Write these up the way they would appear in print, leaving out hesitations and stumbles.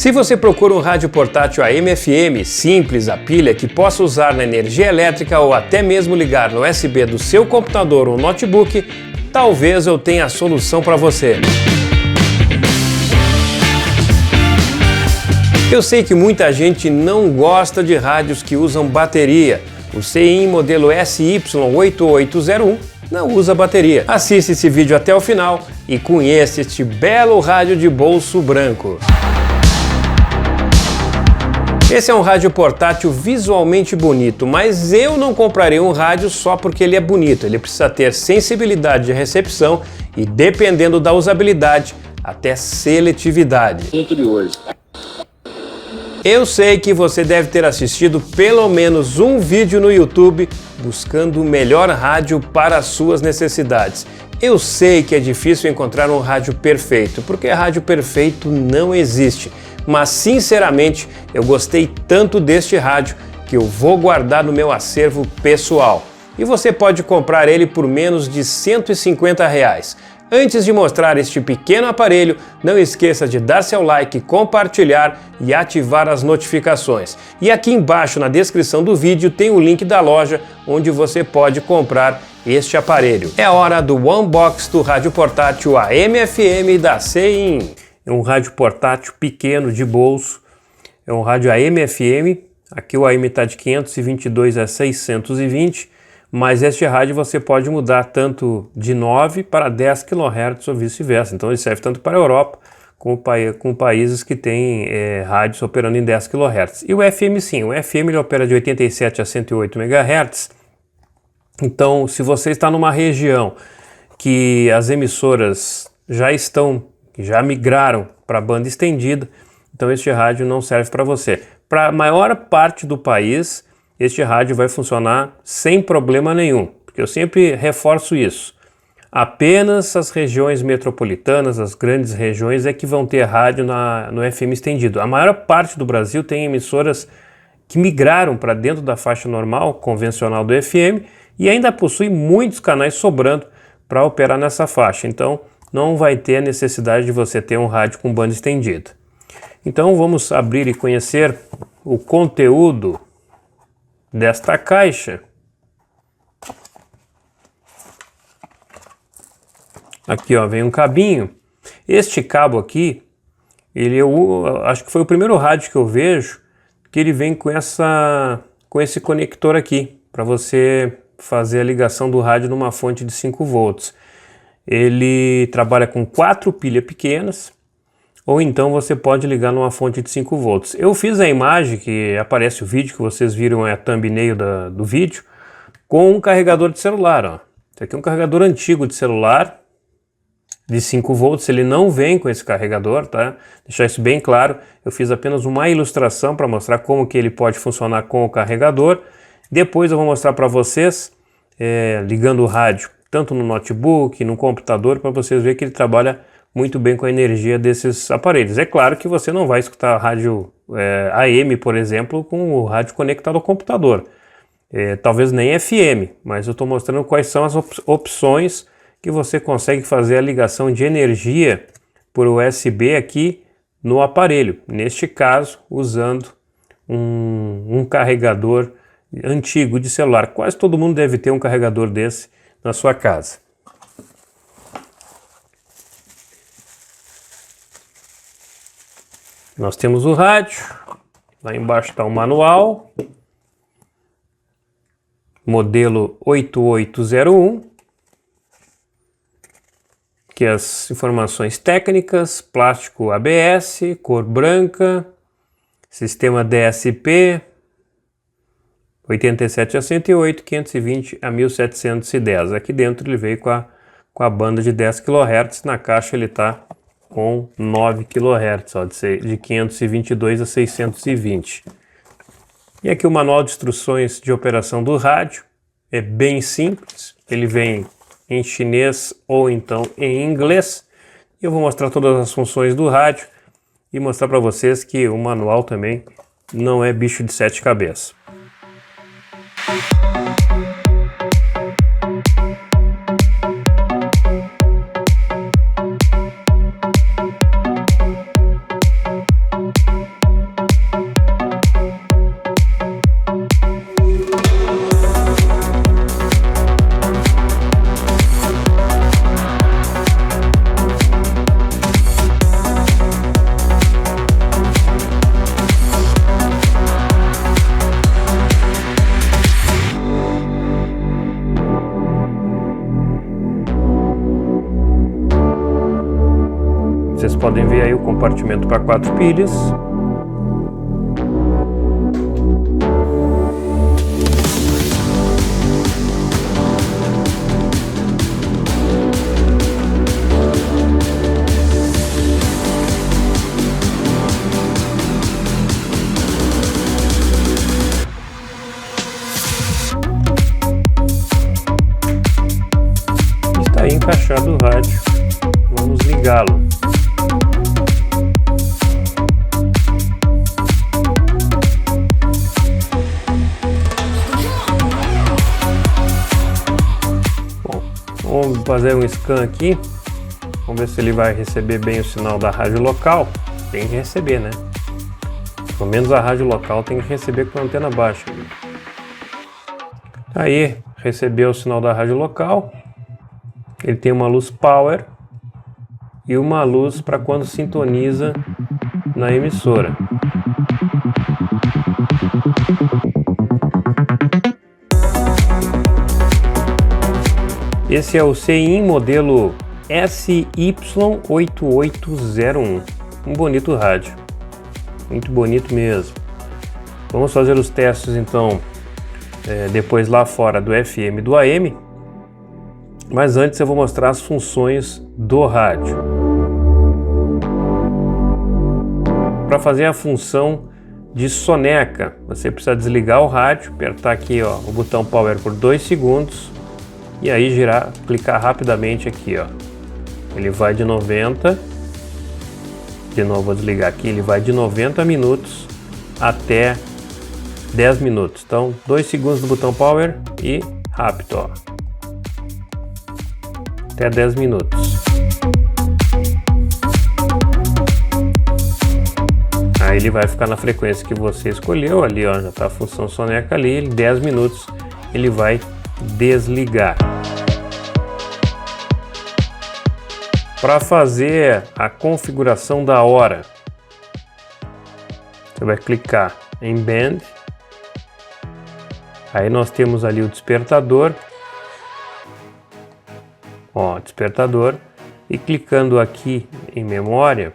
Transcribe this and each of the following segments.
Se você procura um rádio portátil AM/FM simples a pilha que possa usar na energia elétrica ou até mesmo ligar no USB do seu computador ou notebook, talvez eu tenha a solução para você. Eu sei que muita gente não gosta de rádios que usam bateria. O CIM modelo SY8801 não usa bateria. Assista esse vídeo até o final e conheça este belo rádio de bolso branco. Esse é um rádio portátil visualmente bonito, mas eu não comprarei um rádio só porque ele é bonito. Ele precisa ter sensibilidade de recepção e, dependendo da usabilidade, até seletividade. Eu sei que você deve ter assistido pelo menos um vídeo no YouTube buscando o melhor rádio para as suas necessidades. Eu sei que é difícil encontrar um rádio perfeito, porque rádio perfeito não existe. Mas sinceramente, eu gostei tanto deste rádio que eu vou guardar no meu acervo pessoal. E você pode comprar ele por menos de R$150. Antes de mostrar este pequeno aparelho, não esqueça de dar seu like, compartilhar e ativar as notificações. E aqui embaixo na descrição do vídeo tem o link da loja onde você pode comprar este aparelho. É hora do unboxing do rádio portátil AM/FM da CIM. É um rádio portátil pequeno de bolso, é um rádio AM/FM, aqui o AM está de 522 a 620, mas este rádio você pode mudar tanto de 9 para 10 kHz ou vice-versa, então ele serve tanto para a Europa como com países que têm rádios operando em 10 kHz. E o FM sim, o FM ele opera de 87 a 108 MHz, então se você está numa região que as emissoras já migraram para a banda estendida, então este rádio não serve para você. Para a maior parte do país, este rádio vai funcionar sem problema nenhum, porque eu sempre reforço isso. Apenas as regiões metropolitanas, as grandes regiões, é que vão ter rádio no FM estendido. A maior parte do Brasil tem emissoras que migraram para dentro da faixa normal, convencional do FM, e ainda possui muitos canais sobrando para operar nessa faixa. Então, não vai ter a necessidade de você ter um rádio com banda estendida. Então, vamos abrir e conhecer o conteúdo desta caixa. Aqui ó, vem um cabinho. Este cabo aqui, eu acho que foi o primeiro rádio que eu vejo que ele vem com esse conector aqui, para você fazer a ligação do rádio numa fonte de 5 volts. Ele trabalha com 4 pilhas pequenas, ou então você pode ligar numa fonte de 5 volts. Eu fiz a imagem que aparece o vídeo, que vocês viram é a thumbnail do vídeo, com um carregador de celular. Ó. Esse aqui é um carregador antigo de celular, de 5 volts, ele não vem com esse carregador, tá? Deixar isso bem claro, eu fiz apenas uma ilustração para mostrar como que ele pode funcionar com o carregador. Depois eu vou mostrar para vocês, ligando o rádio, tanto no notebook, no computador, para vocês verem que ele trabalha muito bem com a energia desses aparelhos. É claro que você não vai escutar rádio AM, por exemplo, com o rádio conectado ao computador. Talvez nem FM, mas eu estou mostrando quais são as opções que você consegue fazer a ligação de energia por USB aqui no aparelho. Neste caso, usando um carregador antigo de celular. Quase todo mundo deve ter um carregador desse na sua casa. Nós temos o rádio, lá embaixo está o manual, modelo 8801, que é as informações técnicas, plástico ABS, cor branca, sistema DSP, 87 a 108, 520 a 1710. Aqui dentro ele veio com a banda de 10 kHz, na caixa ele está com 9 kHz, ó, de 522 a 620. E aqui o manual de instruções de operação do rádio é bem simples, ele vem em chinês ou então em inglês. Eu vou mostrar todas as funções do rádio e mostrar para vocês que o manual também não é bicho de 7 cabeças. podem ver aí o compartimento para 4 pilhas. Está aí encaixado o rádio. Vamos ligá-lo. Bom, vamos fazer um scan aqui. Vamos ver se ele vai receber bem o sinal da rádio local. Tem que receber, né? Pelo menos a rádio local tem que receber com a antena baixa. Aí, recebeu o sinal da rádio local. Ele tem uma luz power e uma luz para quando sintoniza na emissora. Esse é o CIN modelo SY8801. Um bonito rádio. Muito bonito mesmo. Vamos fazer os testes então depois lá fora do FM e do AM. Mas antes eu vou mostrar as funções do rádio. Para fazer a função de soneca, você precisa desligar o rádio, apertar aqui ó, o botão power por 2 segundos e aí clicar rapidamente aqui. Ó. Ele vai de 90, de novo vou desligar aqui, ele vai de 90 minutos até 10 minutos. Então 2 segundos do botão power e rápido. Ó. Até 10 minutos. Aí ele vai ficar na frequência que você escolheu, ali ó, já está a função soneca ali, 10 minutos ele vai desligar. Para fazer a configuração da hora, você vai clicar em Band, aí nós temos ali o despertador, ó, despertador, e clicando aqui em memória,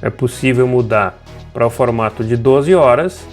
é possível mudar para o formato de 12 horas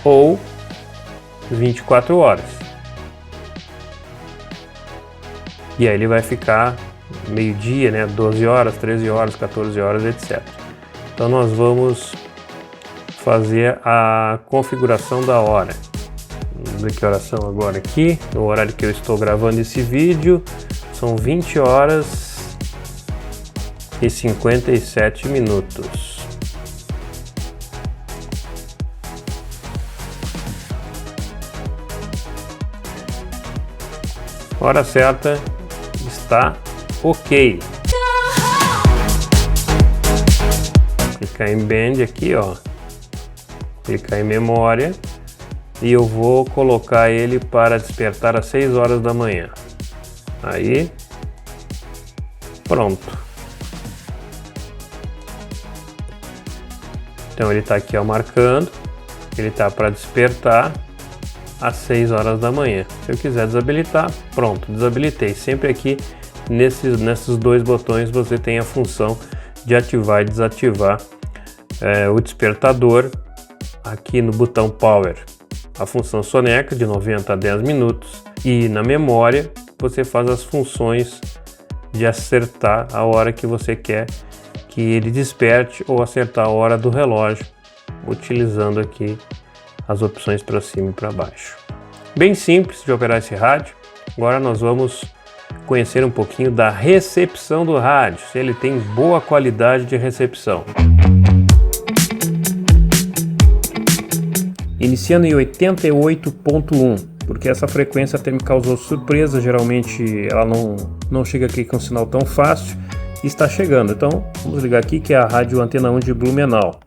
ou 24 horas. E aí ele vai ficar meio-dia, né? 12 horas, 13 horas, 14 horas, etc. Então nós vamos fazer a configuração da hora. Vamos ver que horas são agora aqui. No horário que eu estou gravando esse vídeo, são 20 horas e 57 minutos. Hora certa está ok. Clicar em Band aqui, ó. Clicar em memória e eu vou colocar ele para despertar às 6 horas da manhã. Aí, pronto. Então ele está aqui ó, marcando, ele está para despertar às 6 horas da manhã. Se eu quiser desabilitar, pronto, desabilitei. Sempre aqui nesses dois botões você tem a função de ativar e desativar o despertador. Aqui no botão Power, a função soneca de 90 a 10 minutos. E na memória você faz as funções de acertar a hora que você quer que ele desperte ou acertar a hora do relógio, utilizando aqui as opções para cima e para baixo. Bem simples de operar esse rádio. Agora nós vamos conhecer um pouquinho da recepção do rádio, se ele tem boa qualidade de recepção. Iniciando em 88.1, porque essa frequência até me causou surpresa, geralmente ela não chega aqui com um sinal tão fácil. Está chegando, então vamos ligar aqui que é a rádio Antena 1 de Blumenau.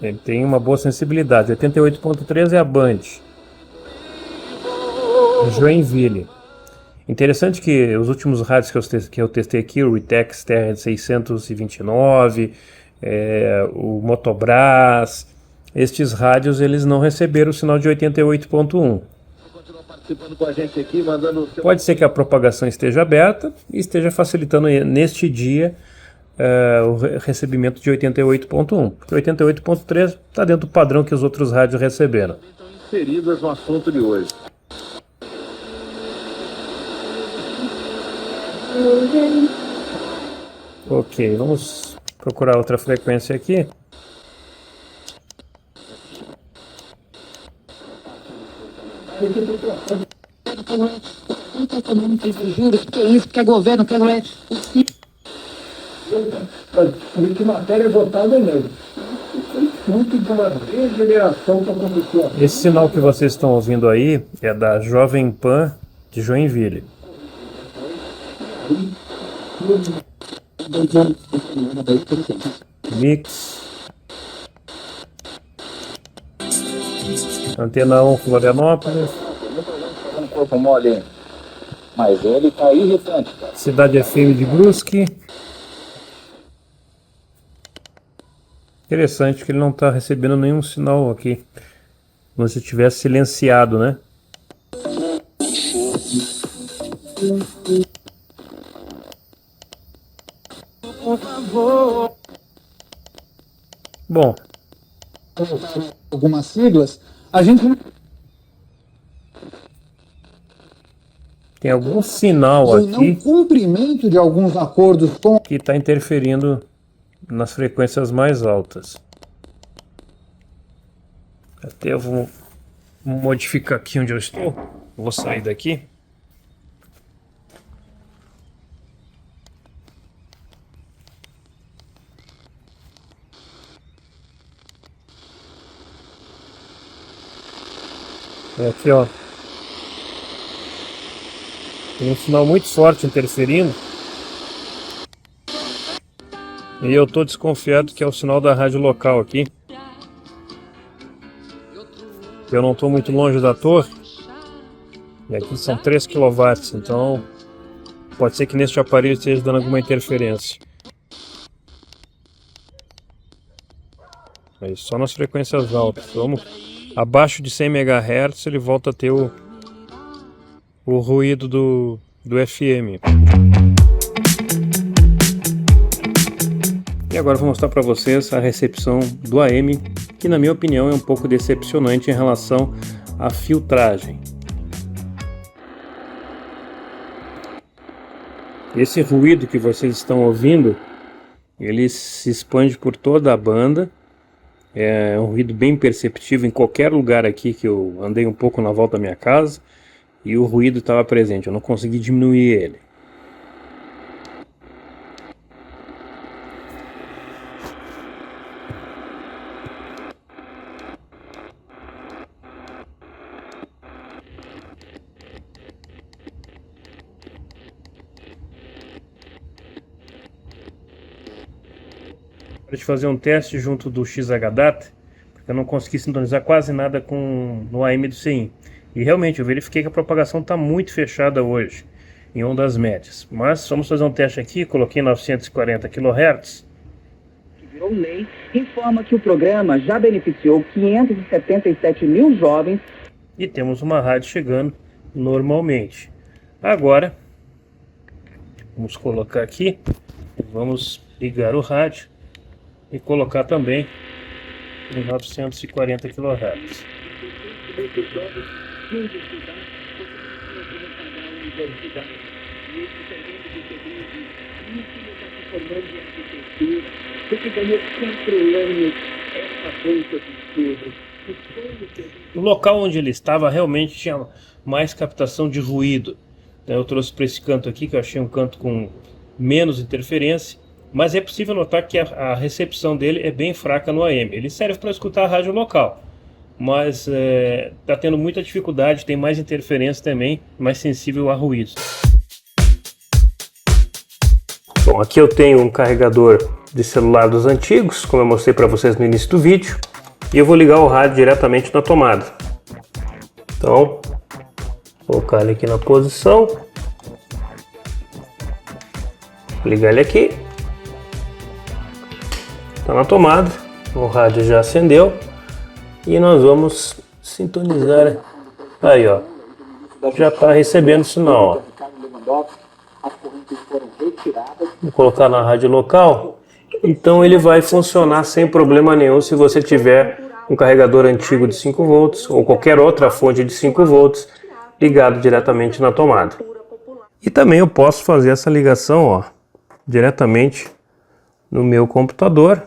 Ele tem uma boa sensibilidade. 88.3 é a Band Joinville. Interessante que os últimos rádios que eu testei aqui, o Ritex TR629, o Motobras, estes rádios eles não receberam o sinal de 88.1. Pode ser que a propagação esteja aberta e esteja facilitando neste dia o recebimento de 88.1, porque 88.3 está dentro do padrão que os outros rádios receberam. Estão inseridas no assunto de hoje. Ok, vamos procurar outra frequência aqui. Que é isso? Que é governo? Que não é? Que matéria votada nele. Muito de uma regeneração que aconteceu. Esse sinal que vocês estão ouvindo aí é da Jovem Pan de Joinville. Mix. Antena 1 Florianópolis. Um corpo mole, mas ele tá irritante, cara. Cidade FM de Brusque. Interessante que ele não está recebendo nenhum sinal aqui. Como se tivesse silenciado, né? Bom, Algumas siglas, a gente tem algum sinal o não aqui cumprimento de alguns acordos com que está interferindo nas frequências mais altas. Até eu vou modificar aqui onde eu estou. Vou sair daqui. Aqui, ó. Tem um sinal muito forte interferindo. E eu tô desconfiado que é o sinal da rádio local aqui. Eu não tô muito longe da torre. E aqui são 3 kW, então pode ser que neste aparelho esteja dando alguma interferência. Mas só nas frequências altas. Vamos abaixo de 100 MHz ele volta a ter o ruído do FM. E agora vou mostrar para vocês a recepção do AM, que na minha opinião é um pouco decepcionante em relação à filtragem. Esse ruído que vocês estão ouvindo, ele se expande por toda a banda. É um ruído bem perceptível em qualquer lugar aqui que eu andei um pouco na volta da minha casa. E o ruído estava presente, eu não consegui diminuir ele. Para fazer um teste junto do XH-Data, porque eu não consegui sintonizar quase nada no AM do CIM. E realmente eu verifiquei que a propagação está muito fechada hoje, em ondas médias. Mas vamos fazer um teste aqui, coloquei 940 kHz. Que virou lei, informa que o programa já beneficiou 577 mil jovens. E temos uma rádio chegando normalmente. Agora, vamos colocar aqui, vamos ligar o rádio. E colocar também em 940 kHz. O local onde ele estava realmente tinha mais captação de ruído. Eu trouxe para esse canto aqui, que eu achei um canto com menos interferência. Mas é possível notar que a recepção dele é bem fraca no AM. Ele serve para escutar a rádio local, mas está tendo muita dificuldade, tem mais interferência também, mais sensível a ruídos. Bom, aqui eu tenho um carregador de celular dos antigos, como eu mostrei para vocês no início do vídeo, e eu vou ligar o rádio diretamente na tomada. Então, vou colocar ele aqui na posição, ligar ele aqui. Está na tomada, o rádio já acendeu e nós vamos sintonizar. Aí, ó, já está recebendo sinal, ó. Vou colocar na rádio local, então ele vai funcionar sem problema nenhum se você tiver um carregador antigo de 5 volts ou qualquer outra fonte de 5 volts ligado diretamente na tomada. E também eu posso fazer essa ligação, ó, diretamente no meu computador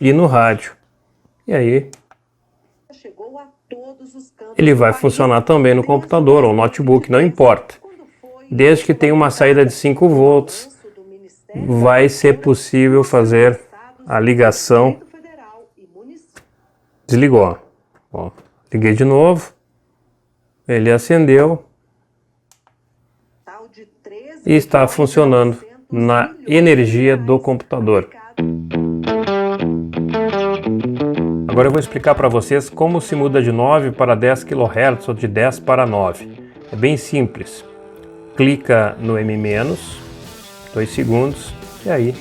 e no rádio. E aí ele vai funcionar também no computador ou notebook, não importa. Desde que tenha uma saída de 5 volts, vai ser possível fazer a ligação. Desligou. Ó, liguei de novo. Ele acendeu. E está funcionando na energia do computador. Agora eu vou explicar para vocês como se muda de 9 para 10 kHz ou de 10 para 9. É bem simples. Clica no M-, 2 segundos, e aí,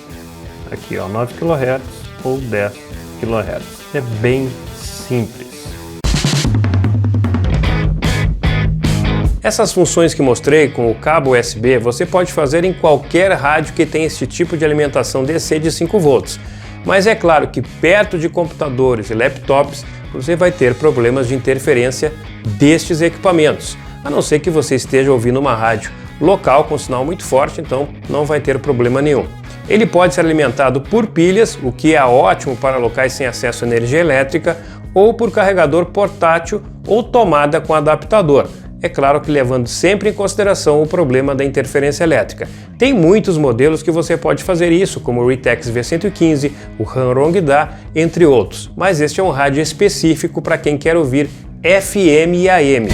aqui ó, 9 kHz ou 10 kHz. É bem simples. Essas funções que mostrei com o cabo USB, você pode fazer em qualquer rádio que tenha esse tipo de alimentação DC de 5 volts. Mas é claro que perto de computadores e laptops, você vai ter problemas de interferência destes equipamentos, a não ser que você esteja ouvindo uma rádio local com sinal muito forte, então não vai ter problema nenhum. Ele pode ser alimentado por pilhas, o que é ótimo para locais sem acesso à energia elétrica, ou por carregador portátil ou tomada com adaptador. É claro que levando sempre em consideração o problema da interferência elétrica. Tem muitos modelos que você pode fazer isso, como o Ritex V115, o Hanrong-Da, entre outros. Mas este é um rádio específico para quem quer ouvir FM e AM.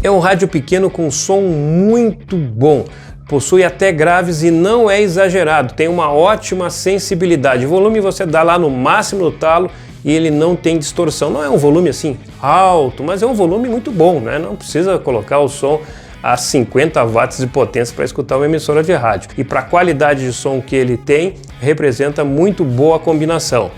É um rádio pequeno com som muito bom, possui até graves e não é exagerado, tem uma ótima sensibilidade. O volume você dá lá no máximo do talo e ele não tem distorção. Não é um volume assim alto, mas é um volume muito bom, né? Não precisa colocar o som a 50 watts de potência para escutar uma emissora de rádio. E para a qualidade de som que ele tem, representa muito boa combinação.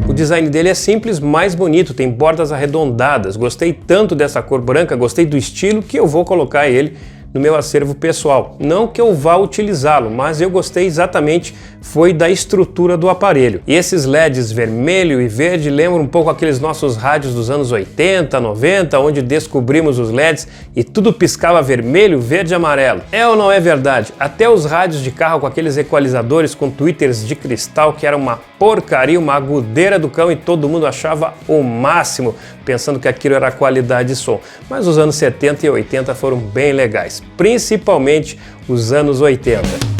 O design dele é simples, mas bonito, tem bordas arredondadas. Gostei tanto dessa cor branca, gostei do estilo, que eu vou colocar ele no meu acervo pessoal. Não que eu vá utilizá-lo, mas eu gostei exatamente foi da estrutura do aparelho. E esses LEDs vermelho e verde lembram um pouco aqueles nossos rádios dos anos 80, 90, onde descobrimos os LEDs e tudo piscava vermelho, verde e amarelo. É ou não é verdade? Até os rádios de carro com aqueles equalizadores com tweeters de cristal que era uma porcaria, uma agudeira do cão e todo mundo achava o máximo, pensando que aquilo era qualidade de som. Mas os anos 70 e 80 foram bem legais, principalmente os anos 80.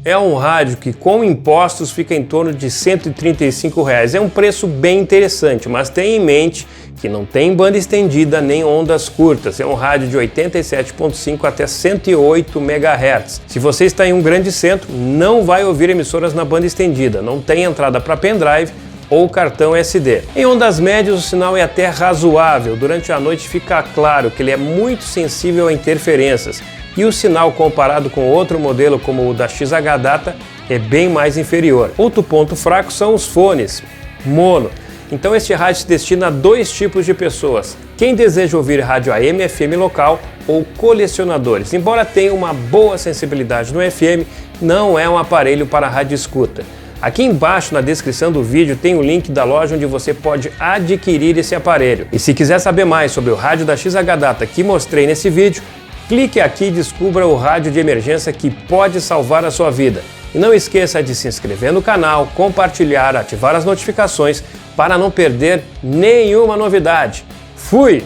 É um rádio que com impostos fica em torno de R$ 135. É um preço bem interessante, mas tenha em mente que não tem banda estendida nem ondas curtas. É um rádio de 87.5 até 108 MHz. Se você está em um grande centro, não vai ouvir emissoras na banda estendida. Não tem entrada para pendrive ou cartão SD. Em ondas médias o sinal é até razoável. Durante a noite fica claro que ele é muito sensível a interferências. E o sinal comparado com outro modelo como o da XH Data é bem mais inferior. Outro ponto fraco são os fones mono. Então este rádio se destina a dois tipos de pessoas: quem deseja ouvir rádio AM e FM local ou colecionadores. Embora tenha uma boa sensibilidade no FM, não é um aparelho para rádio escuta. Aqui embaixo na descrição do vídeo tem o link da loja onde você pode adquirir esse aparelho. E se quiser saber mais sobre o rádio da XH Data que mostrei nesse vídeo, clique aqui e descubra o rádio de emergência que pode salvar a sua vida. E não esqueça de se inscrever no canal, compartilhar, ativar as notificações para não perder nenhuma novidade. Fui!